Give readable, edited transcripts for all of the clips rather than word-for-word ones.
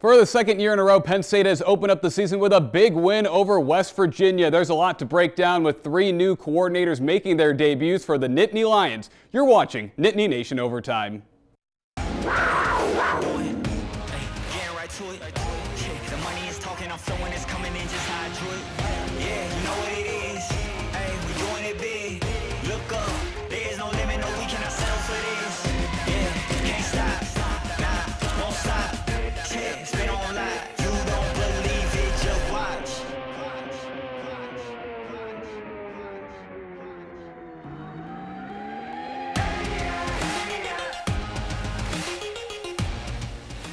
For the second year in a row, Penn State has opened up the season with a big win over West Virginia. There's a lot to break down with three new coordinators making their debuts for the Nittany Lions. You're watching Nittany Nation Overtime.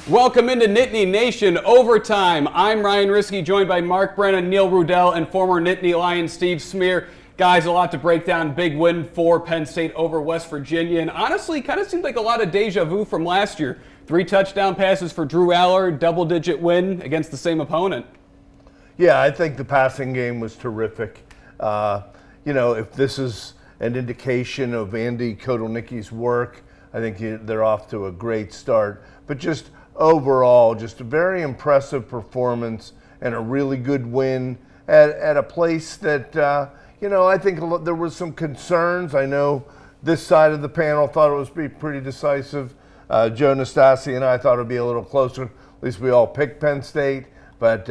Welcome into Nittany Nation Overtime. I'm Ryan Riskey, joined by Mark Brennan, Neil Rudell, and former Nittany Lion Steve Smear. Guys, a lot to break down. Big win for Penn State over West Virginia, and honestly, kind of seemed like a lot of deja vu from last year. 3 touchdown passes for Drew Aller, double-digit win against the same opponent. Yeah, I think the passing game was terrific. If this is an indication of Andy Kotelnicki's work, I think they're off to a great start. But just overall, just a very impressive performance and a really good win at a place that, I think there was some concerns. I know this side of the panel thought it was pretty decisive. Joe Nastasi and I thought it would be a little closer. At least we all picked Penn State, but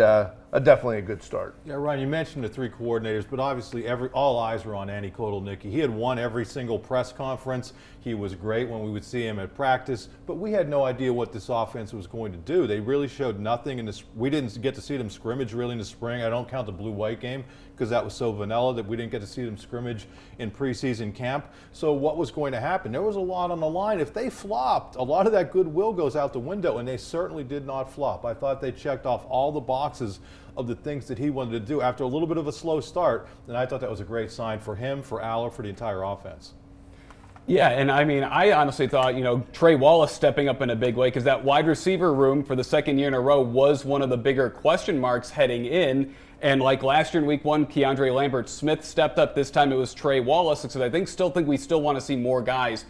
definitely a good start. Yeah, Ryan, you mentioned the three coordinators, but obviously all eyes were on Andy Kotelnicki. He had won every single press conference. He was great when we would see him at practice, but we had no idea what this offense was going to do. They really showed nothing in this. We didn't get to see them scrimmage really in the spring. I don't count the blue-white game because that was so vanilla that we didn't get to see them scrimmage in preseason camp. So what was going to happen? There was a lot on the line. If they flopped, a lot of that goodwill goes out the window, and they certainly did not flop. I thought they checked off all the boxes of the things that he wanted to do after a little bit of a slow start, and I thought that was a great sign for him, for Aller, for the entire offense. Yeah, and I honestly thought, Trey Wallace stepping up in a big way, because that wide receiver room for the second year in a row was one of the bigger question marks heading in. And like last year in week 1, Keandre Lambert-Smith stepped up. This time it was Trey Wallace. So I think we still want to see more guys,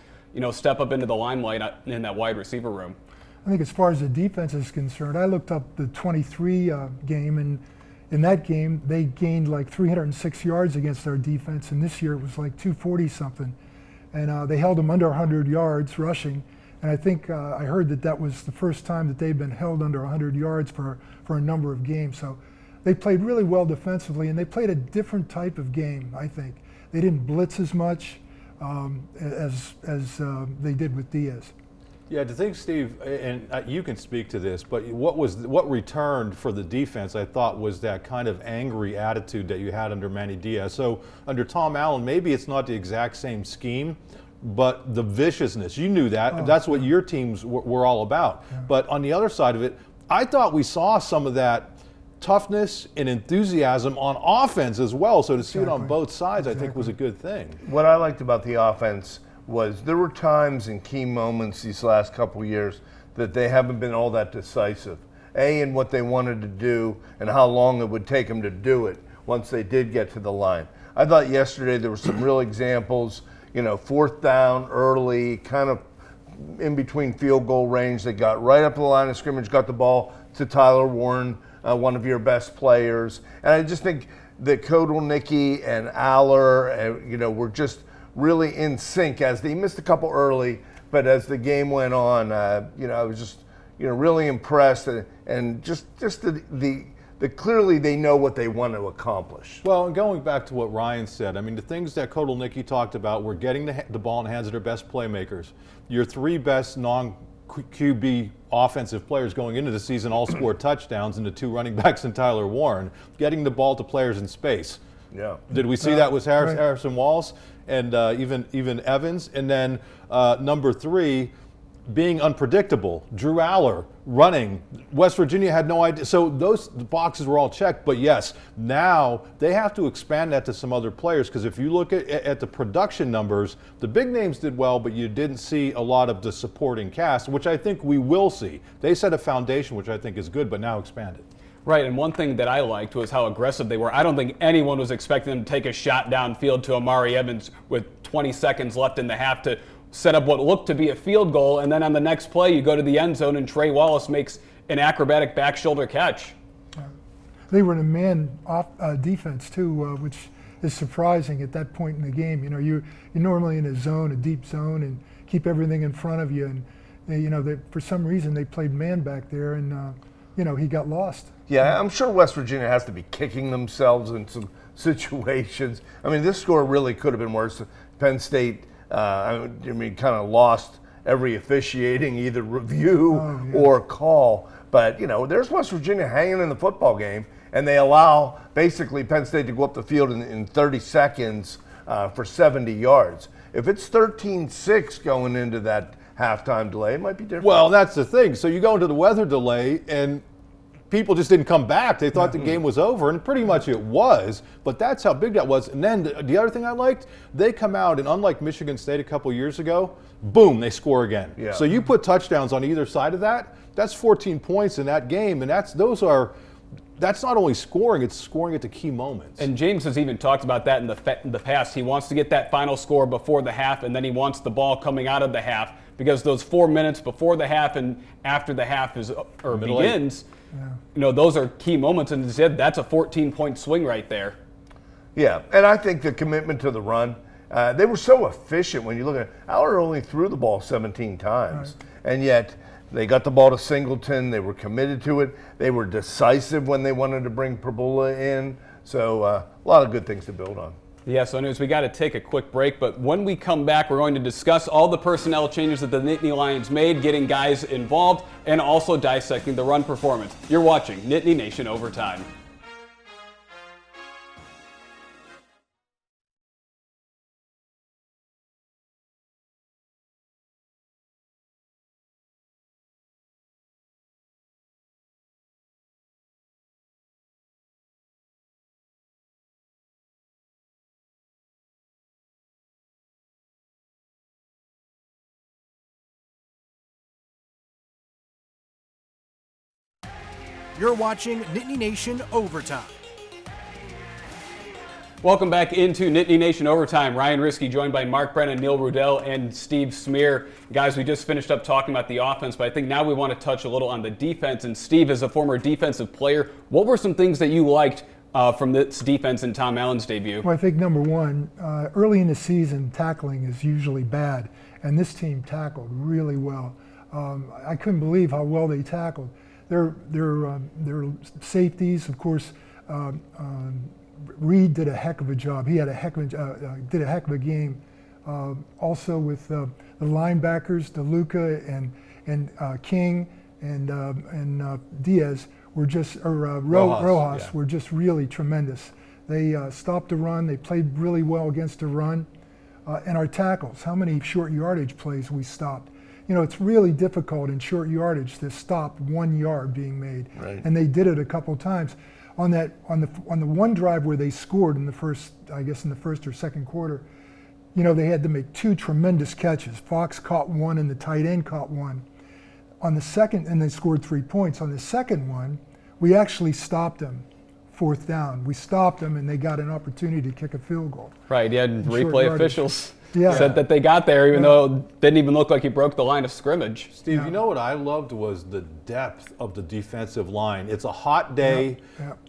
step up into the limelight in that wide receiver room. I think as far as the defense is concerned, I looked up the 23 game, and in that game, they gained like 306 yards against our defense, and this year it was like 240-something. And they held them under 100 yards rushing, and I think I heard that was the first time that they've been held under 100 yards for a number of games. So they played really well defensively, and they played a different type of game, I think. They didn't blitz as much as they did with Diaz. Yeah, to think, Steve, and you can speak to this, but what returned for the defense, I thought, was that kind of angry attitude that you had under Manny Diaz. So under Tom Allen, maybe it's not the exact same scheme, but the viciousness, you knew that. That's what your teams were all about. Yeah. But on the other side of it, I thought we saw some of that toughness and enthusiasm on offense as well. So to see it on both sides, I think, was a good thing. What I liked about the offense was there were times in key moments these last couple of years that they haven't been all that decisive. In what they wanted to do and how long it would take them to do it once they did get to the line. I thought yesterday there were some real examples, 4th down early, kind of in between field goal range. They got right up to the line of scrimmage, got the ball to Tyler Warren, one of your best players. And I just think that Kotelnicki and Aller, were just really in sync. As they missed a couple early, but as the game went on, I was just, really impressed, and just the clearly they know what they want to accomplish. Well, and going back to what Ryan said, the things that Kotelnicki talked about were getting the ball in the hands of their best playmakers. Your 3 best non-QB offensive players going into the season all scored touchdowns, and the 2 running backs and Tyler Warren, getting the ball to players in space. Yeah. Did we see that with Harrison Walls and even Evans? And then number 3, being unpredictable. Drew Aller running. West Virginia had no idea. So those boxes were all checked. But yes, now they have to expand that to some other players, because if you look at the production numbers, the big names did well, but you didn't see a lot of the supporting cast, which I think we will see. They set a foundation, which I think is good, but now expanded. Right, and one thing that I liked was how aggressive they were. I don't think anyone was expecting them to take a shot downfield to Amari Evans with 20 seconds left in the half to set up what looked to be a field goal, and then on the next play you go to the end zone and Trey Wallace makes an acrobatic back shoulder catch. They were in a man off defense too, which is surprising at that point in the game. You know, you're normally in a zone, a deep zone, and keep everything in front of you. And for some reason they played man back there, and he got lost. Yeah, I'm sure West Virginia has to be kicking themselves in some situations. I mean, this score really could have been worse. Penn State, kind of lost every officiating, either review or call. But, there's West Virginia hanging in the football game, and they allow basically Penn State to go up the field in 30 seconds for 70 yards. If it's 13-6 going into that halftime delay, it might be different. Well, that's the thing. So you go into the weather delay, and people just didn't come back. They thought the game was over, and pretty much it was. But that's how big that was. And then the other thing I liked, they come out, and unlike Michigan State a couple years ago, boom, they score again. Yeah. So you put touchdowns on either side of that, that's 14 points in that game, and that's not only scoring, it's scoring at the key moments. And James has even talked about that in the past. He wants to get that final score before the half, and then he wants the ball coming out of the half, because those 4 minutes before the half and after the half begins, those are key moments. And instead, that's a 14-point swing right there. Yeah, and I think the commitment to the run, they were so efficient when you look at it. Aller only threw the ball 17 times, and yet they got the ball to Singleton. They were committed to it. They were decisive when they wanted to bring Pabula in. So a lot of good things to build on. Yeah, so anyways, we got to take a quick break, but when we come back, we're going to discuss all the personnel changes that the Nittany Lions made, getting guys involved, and also dissecting the run performance. You're watching Nittany Nation Overtime. You're watching Nittany Nation Overtime. Welcome back into Nittany Nation Overtime. Ryan Riskey joined by Mark Brennan, Neil Rudell, and Steve Smear. Guys, we just finished up talking about the offense, but I think now we want to touch a little on the defense. And Steve, as a former defensive player, what were some things that you liked from this defense in Tom Allen's debut? Well, I think number one, early in the season, tackling is usually bad, and this team tackled really well. I couldn't believe how well they tackled. Their safeties, of course, Reed did a heck of a job. He had did a heck of a game. Also with the linebackers, DeLuca and King and Diaz were just, Rojas were just really tremendous. They stopped the run. They played really well against the run. And our tackles, how many short yardage plays we stopped. It's really difficult in short yardage to stop 1 yard being made, and they did it a couple times. On the one drive where they scored in the first or second quarter, they had to make two tremendous catches. Fox caught one, and the tight end caught one. On the second, and they scored 3 points. On the second one, we actually stopped them. Fourth down, we stopped them, and they got an opportunity to kick a field goal. Right, you had replay officials. Yeah. Said that they got there, even though it didn't even look like he broke the line of scrimmage. Steve, you know what I loved was the depth of the defensive line. It's a hot day.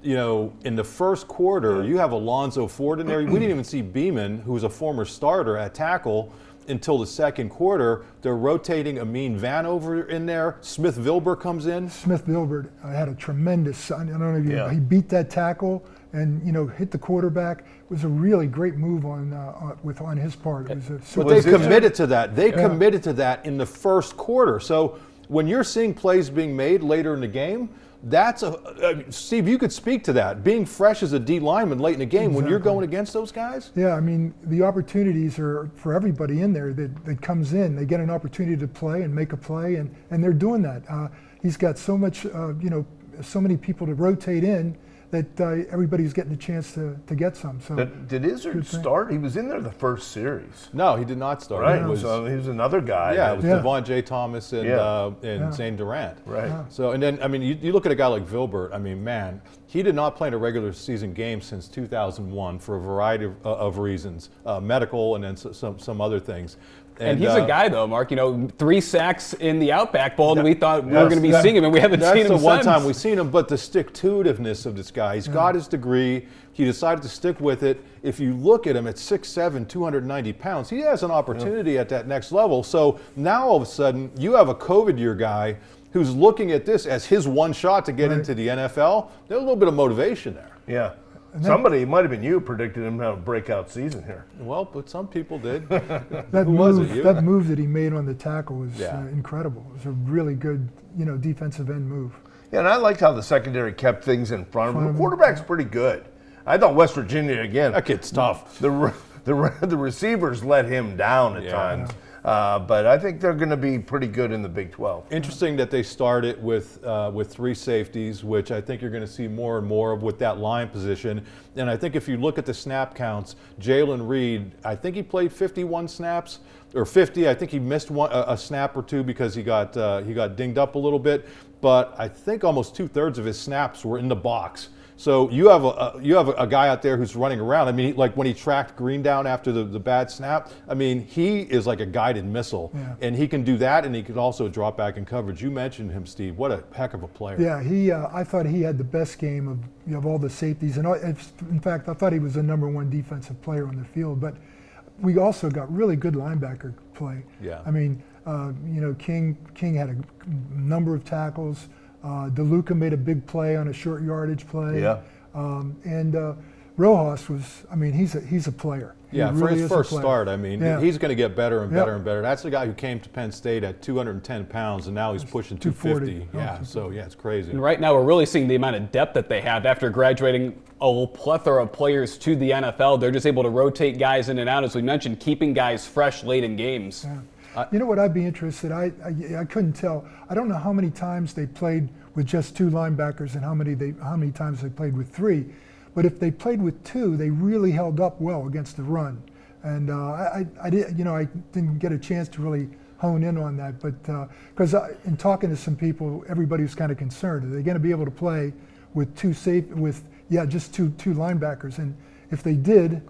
In the first quarter, you have Alonzo Ford in there. We didn't even see Beeman, who's a former starter at tackle, until the second quarter. They're rotating Amin Vanover in there. Smith Vilbert comes in. Smith Vilbert had a tremendous, I don't know if you, he beat that tackle and hit the quarterback. It was a really great move on his part. It was but they committed to that. They committed to that in the first quarter. So when you're seeing plays being made later in the game, that's Steve, you could speak to that. Being fresh as a D lineman late in the game when you're going against those guys? Yeah, I mean, the opportunities are for everybody in there that comes in. They get an opportunity to play and make a play, and they're doing that. He's got so much, so many people to rotate in that everybody's getting a chance to get some. So did Izzard start? He was in there the first series. No, he did not start. Right, so he was another guy. Yeah, it was Devon J. Thomas and Zane Durant. Right. So, and then, I mean, you look at a guy like Vilbert, I mean, man, he did not play in a regular season game since 2001 for a variety of reasons, medical and then some other things. And he's a guy, though, Mark. 3 sacks in the Outback Bowl, and we thought we were going to be seeing him, and we haven't seen him since. That's the one time we've seen him, but the stick-to-itiveness of this guy. He's got his degree. He decided to stick with it. If you look at him at 6'7", 290 pounds, he has an opportunity at that next level. So now all of a sudden, you have a COVID year guy who's looking at this as his one shot to get into the NFL. There's a little bit of motivation there. Yeah. Somebody, it might have been you, predicted him to have a breakout season here. Well, but some people did. That Who move, was it? You? that move that he made on the tackle was incredible. It was a really good, defensive end move. Yeah, and I liked how the secondary kept things in front of him. The quarterback's pretty good. I thought West Virginia, again. That kid's tough. The receivers let him down at times. But I think they're going to be pretty good in the Big 12. Interesting that they started with 3 safeties, which I think you're going to see more and more of with that line position. And I think if you look at the snap counts, Jalen Reed, I think he played 51 snaps or 50. I think he missed a snap or 2 because he got dinged up a little bit. But I think almost 2/3 of his snaps were in the box. So you have a guy out there who's running around. I mean, like when he tracked Green down after the bad snap, I mean, he is like a guided missile. Yeah. And he can do that, and he can also drop back in coverage. You mentioned him, Steve. What a heck of a player. Yeah, I thought he had the best game of all the safeties. And in fact, I thought he was the #1 defensive player on the field. But we also got really good linebacker play. Yeah. I mean, King had a number of tackles. DeLuca made a big play on a short yardage play. Yeah. And Rojas was, he's a player. Yeah, for his first start, he's going to get better and better and better. That's the guy who came to Penn State at 210 pounds, and now he's pushing 250. Yeah, so it's crazy. And right now we're really seeing the amount of depth that they have after graduating a plethora of players to the NFL. They're just able to rotate guys in and out, as we mentioned, keeping guys fresh late in games. Yeah. You know what I'd be interested, I couldn't tell. I don't know how many times they played with just 2 linebackers and how many times they played with 3. But if they played with 2, they really held up well against the run. And I didn't get a chance to really hone in on that. But because in talking to some people, everybody was kind of concerned. Are they going to be able to play with just two linebackers? And if they did,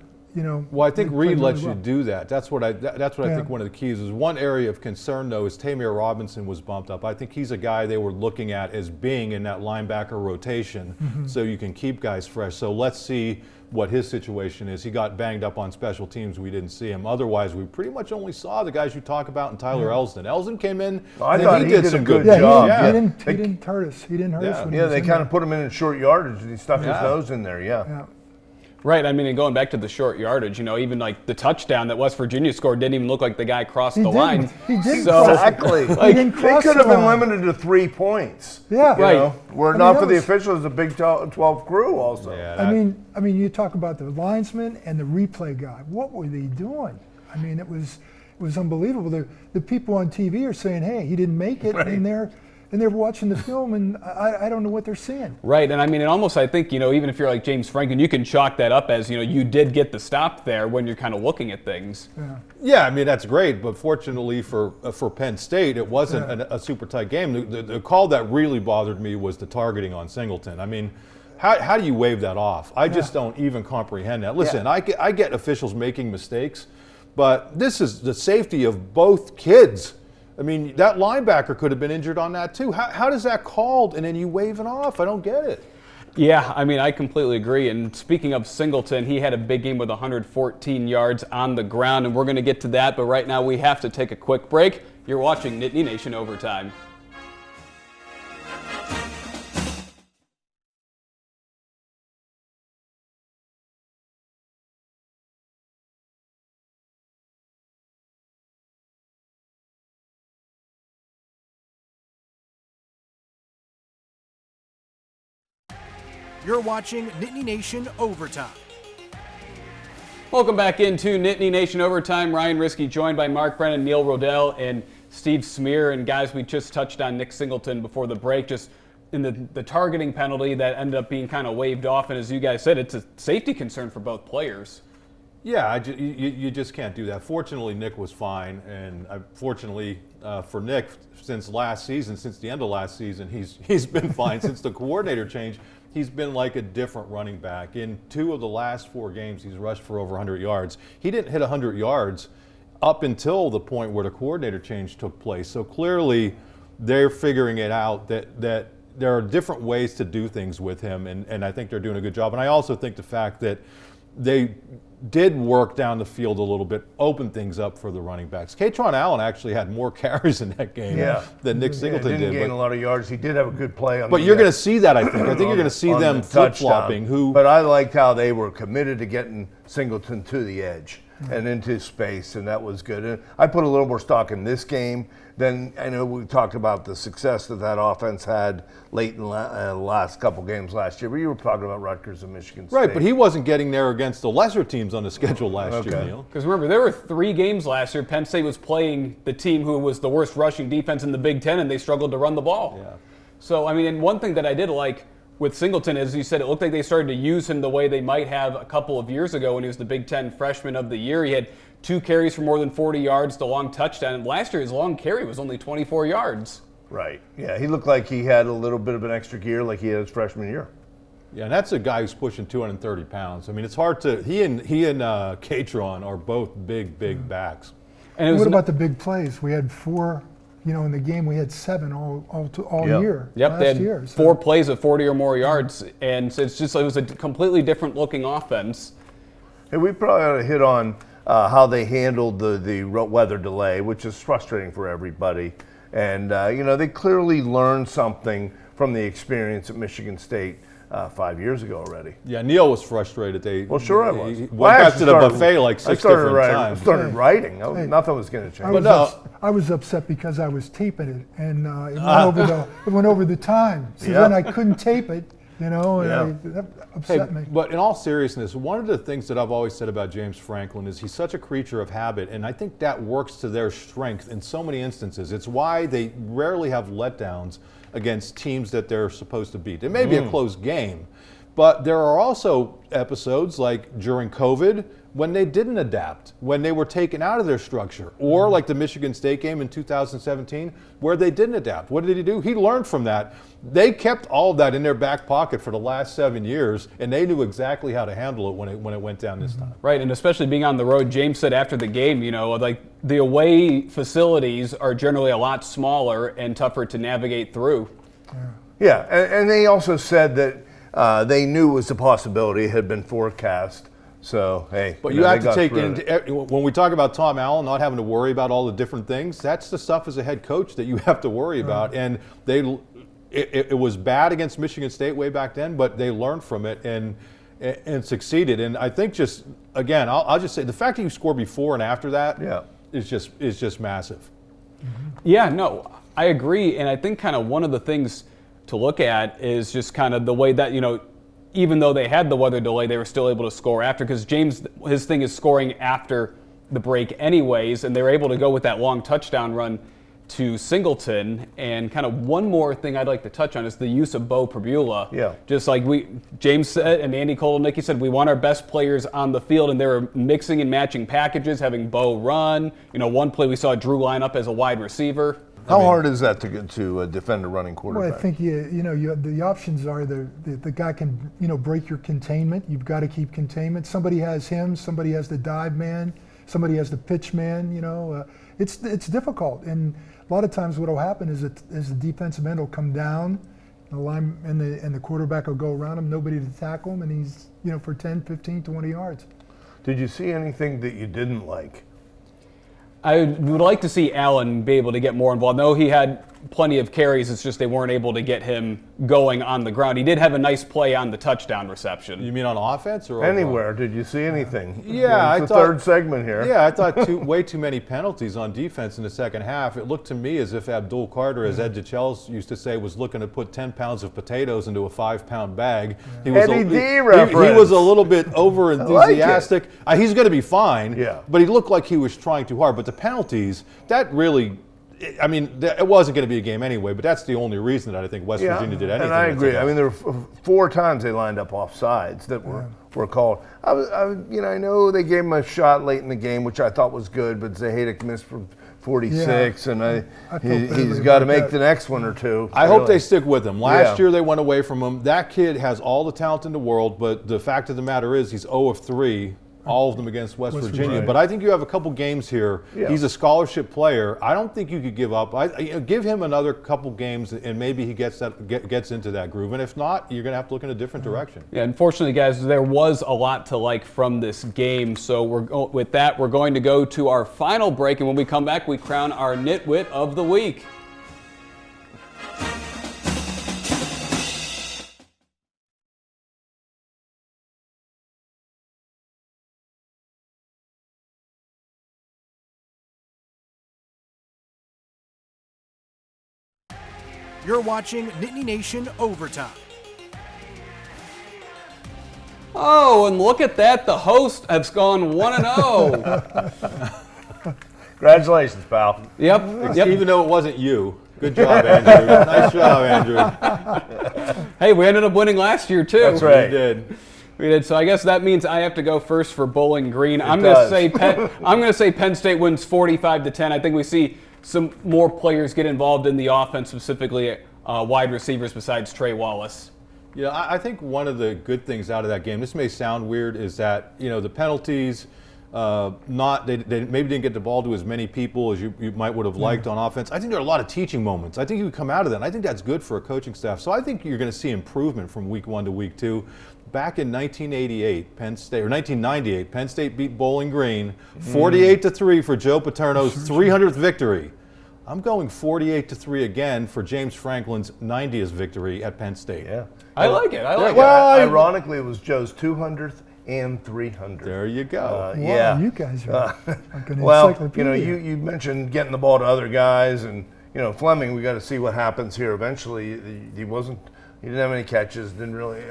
Well, I think Reed lets you do that. That's what I think one of the keys is. One area of concern, though, is Tamir Robinson was bumped up. I think he's a guy they were looking at as being in that linebacker rotation, so you can keep guys fresh. So let's see what his situation is. He got banged up on special teams. We didn't see him. Otherwise, we pretty much only saw the guys you talk about and Tyler Elsdon. Elsdon came in. I thought he did some good job. He didn't hurt us. He didn't hurt us. Yeah, they kind of put him in short yardage, and he stuck his nose in there. Yeah. Right, and going back to the short yardage, even like the touchdown that West Virginia scored didn't even look like the guy crossed the line. He didn't. Exactly. They could have been limited to 3 points. Yeah. Right. Were it not for the officials, the Big 12 crew also. Yeah, you talk about the linesman and the replay guy. What were they doing? It was unbelievable. The people on TV are saying, hey, he didn't make it, and they're watching the film, and I don't know what they're seeing. Right, and I think, even if you're like James Franklin, you can chalk that up as, you did get the stop there when you're kind of looking at things. Yeah, that's great, but fortunately for Penn State, it wasn't a super tight game. The call that really bothered me was the targeting on Singleton. How do you wave that off? I just don't even comprehend that. Listen, I get officials making mistakes, but this is the safety of both kids. That linebacker could have been injured on that too. How does that called and then you wave it off? I don't get it. Yeah, I completely agree. And speaking of Singleton, he had a big game with 114 yards on the ground, and we're going to get to that. But right now we have to take a quick break. You're watching Nittany Nation Overtime. You're watching Nittany Nation Overtime. Welcome back into Nittany Nation Overtime. Ryan Riskey joined by Mark Brennan, Neil Rodell, and Steve Smear. And guys, we just touched on Nick Singleton before the break, just in the targeting penalty that ended up being kind of waved off. And as you guys said, it's a safety concern for both players. Yeah, you just can't do that. Fortunately, Nick was fine, and fortunately for Nick, since the end of last season, he's been fine. Since the coordinator change, he's been like a different running back. In 2 of the last 4 games, he's rushed for over 100 yards. He didn't hit 100 yards up until the point where the coordinator change took place. So clearly they're figuring it out that there are different ways to do things with him, and I think they're doing a good job. And I also think the fact that they did work down the field a little bit, open things up for the running backs. Katron Allen actually had more carries in that game than Nick Singleton didn't did. gain a lot of yards. He did have a good play on But you're going to see that, I think. I think you're going to see on them the flip-flopping. touchdown. But I liked how they were committed to getting Singleton to the edge and into space, and that was good. And I put a little more stock in this game than I know we talked about the success that offense had late in the last couple games last year. But you were talking about Rutgers and Michigan State. Right, but he wasn't getting there against the lesser teams on the schedule last year, Neil. Because remember, there were 3 games last year. Penn State was playing the team who was the worst rushing defense in the Big Ten, and they struggled to run the ball. Yeah. So, I mean, and one thing that I did like with Singleton, as you said, it looked like they started to use him the way they might have a couple of years ago when he was the Big Ten Freshman of the Year. He had 2 carries for more than 40 yards, the long touchdown. And last year, his long carry was only 24 yards. Right. Yeah, he looked like he had a little bit of an extra gear like he had his freshman year. Yeah, and that's a guy who's pushing 230 pounds. I mean, it's hard to. He and Katron are both big backs. And what about the big plays? We had 4. In the game we had 7 all year. Yep, last they had year, so. 4 plays of 40 or more yards, and so it was a completely different looking offense. Hey, we probably ought to hit on how they handled the weather delay, which is frustrating for everybody. And they clearly learned something from the experience at Michigan State 5 years ago already. Yeah, Neil was frustrated. Sure I was. He went back to the buffet like 6 different times. I started writing. Nothing was going to change. I was upset because I was taping it, and it went over the time. So then I couldn't tape it, that upset me. But in all seriousness, one of the things that I've always said about James Franklin is he's such a creature of habit, and I think that works to their strength in so many instances. It's why they rarely have letdowns against teams that they're supposed to beat. It may be a close game, but there are also episodes like during COVID when they didn't adapt, when they were taken out of their structure, or like the Michigan State game in 2017 where they didn't adapt. What did he do? He learned from that. They kept all of that in their back pocket for the last 7 years, and they knew exactly how to handle it when it went down this time. Right, and especially being on the road, James said after the game, like the away facilities are generally a lot smaller and tougher to navigate through. Yeah, and they also said that they knew it was a possibility, it had been forecast. So, hey. But you have to take into, when we talk about Tom Allen not having to worry about all the different things, that's the stuff as a head coach that you have to worry about. And it was bad against Michigan State way back then, but they learned from it and succeeded. And I think just, again, I'll just say the fact that you score before and after that is just massive. Yeah, no, I agree. And I think kind of one of the things to look at is just kind of the way that, even though they had the weather delay, they were still able to score after, because James, his thing is scoring after the break anyways, and they were able to go with that long touchdown run to Singleton. And kind of one more thing I'd like to touch on is the use of Bo Pribula. Yeah. Just like James said, and Andy Nittany said, we want our best players on the field, and they were mixing and matching packages, having Bo run. One play we saw Drew line up as a wide receiver. How hard is that to defend a running quarterback? Well, I think the options are the guy can break your containment. You've got to keep containment. Somebody has him. Somebody has the dive man. Somebody has the pitch man. It's difficult, and a lot of times what will happen is that the defensive end will come down, the line and the quarterback will go around him. Nobody to tackle him, and he's for 10, 15, 20 yards. Did you see anything that you didn't like? I would like to see Allen be able to get more involved. No, he had plenty of carries. It's just they weren't able to get him going on the ground. He did have a nice play on the touchdown reception. You mean on offense or anywhere? Did you see anything? Yeah, it's the third segment here. Yeah, I thought way too many penalties on defense in the second half. It looked to me as if Abdul Carter, as Ed DeChelles used to say, was looking to put 10 pounds of potatoes into a 5-pound bag. He was Eddie D reference. He was a little bit over enthusiastic. He's going to be fine. Yeah. But he looked like he was trying too hard. But the penalties, that really. I mean, it wasn't going to be a game anyway, but that's the only reason that I think West Virginia did anything. And I agree. I mean, there were 4 times they lined up off sides that were called. I know they gave him a shot late in the game, which I thought was good, but Zahedek missed from 46, and he's got to make the next one or two. I hope they stick with him. Last year they went away from him. That kid has all the talent in the world, but the fact of the matter is he's 0 of 3 all of them against West Virginia. Virginia. But I think you have a couple games here. Yeah. He's a scholarship player. I don't think you could give up. Give him another couple games, and maybe he gets into that groove. And if not, you're going to have to look in a different direction. Yeah, unfortunately, guys, there was a lot to like from this game. So with that, we're going to go to our final break. And when we come back, we crown our Nitwit of the Week. You're watching Nittany Nation Overtime. Oh, and look at that. The host has gone 1-0. Congratulations, pal. Yep. Even though it wasn't you. Good job, Andrew. Nice job, Andrew. Hey, we ended up winning last year, too. That's right. You did. We did. So I guess that means I have to go first for Bowling Green. I'm going to say Penn State wins 45-10. I think we see some more players get involved in the offense, specifically wide receivers besides Trey Wallace. Yeah, I think one of the good things out of that game, this may sound weird, is that, the penalties, they maybe didn't get the ball to as many people as you might would have liked on offense. I think there are a lot of teaching moments. I think you come out of that, and I think that's good for a coaching staff. So I think you're going to see improvement from week 1 to week 2. Back in 1998, 1998, Penn State beat Bowling Green 48-3 for Joe Paterno's 300th victory. I'm going 48-3 again for James Franklin's 90th victory at Penn State. Yeah. I like it. Ironically, it was Joe's 200th and 300th. There you go. Yeah. You guys are like an Well, encyclopedia. you mentioned getting the ball to other guys, and Fleming. We got to see what happens here. Eventually, he didn't have any catches. I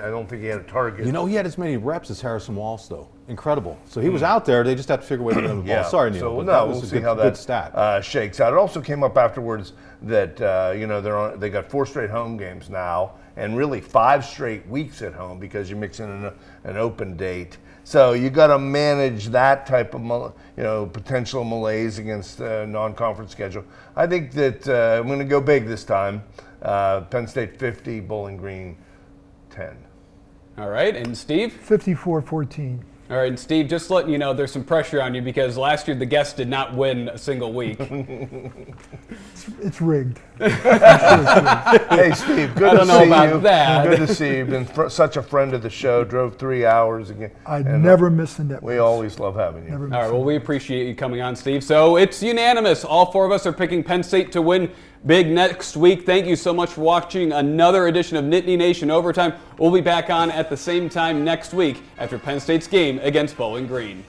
don't think he had a target. He had as many reps as Harrison Walsh, though. Incredible. So he was out there. They just have to figure a way to get him the ball. Sorry, Neil. So but no, that was we'll a see good, how good that stat. shakes out. It also came up afterwards that they got 4 straight home games now, and really 5 straight weeks at home because you mix in an open date. So you got to manage that type of potential malaise against a non-conference schedule. I think that I'm going to go big this time. Penn State 50, Bowling Green 10. All right, and Steve? 54-14. All right, and Steve, just letting you know, there's some pressure on you because last year the guests did not win a single week. It's rigged. Hey, Steve, good to see you. I don't know about that. Good to see you. Been such a friend of the show. Drove 3 hours again. I never missed a net. We always love having you. All right, well, we appreciate you coming on, Steve. So it's unanimous. All 4 of us are picking Penn State to win big next week. Thank you so much for watching another edition of Nittany Nation Overtime. We'll be back on at the same time next week after Penn State's game against Bowling Green.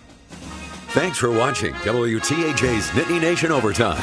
Thanks for watching WTAJ's Nittany Nation Overtime.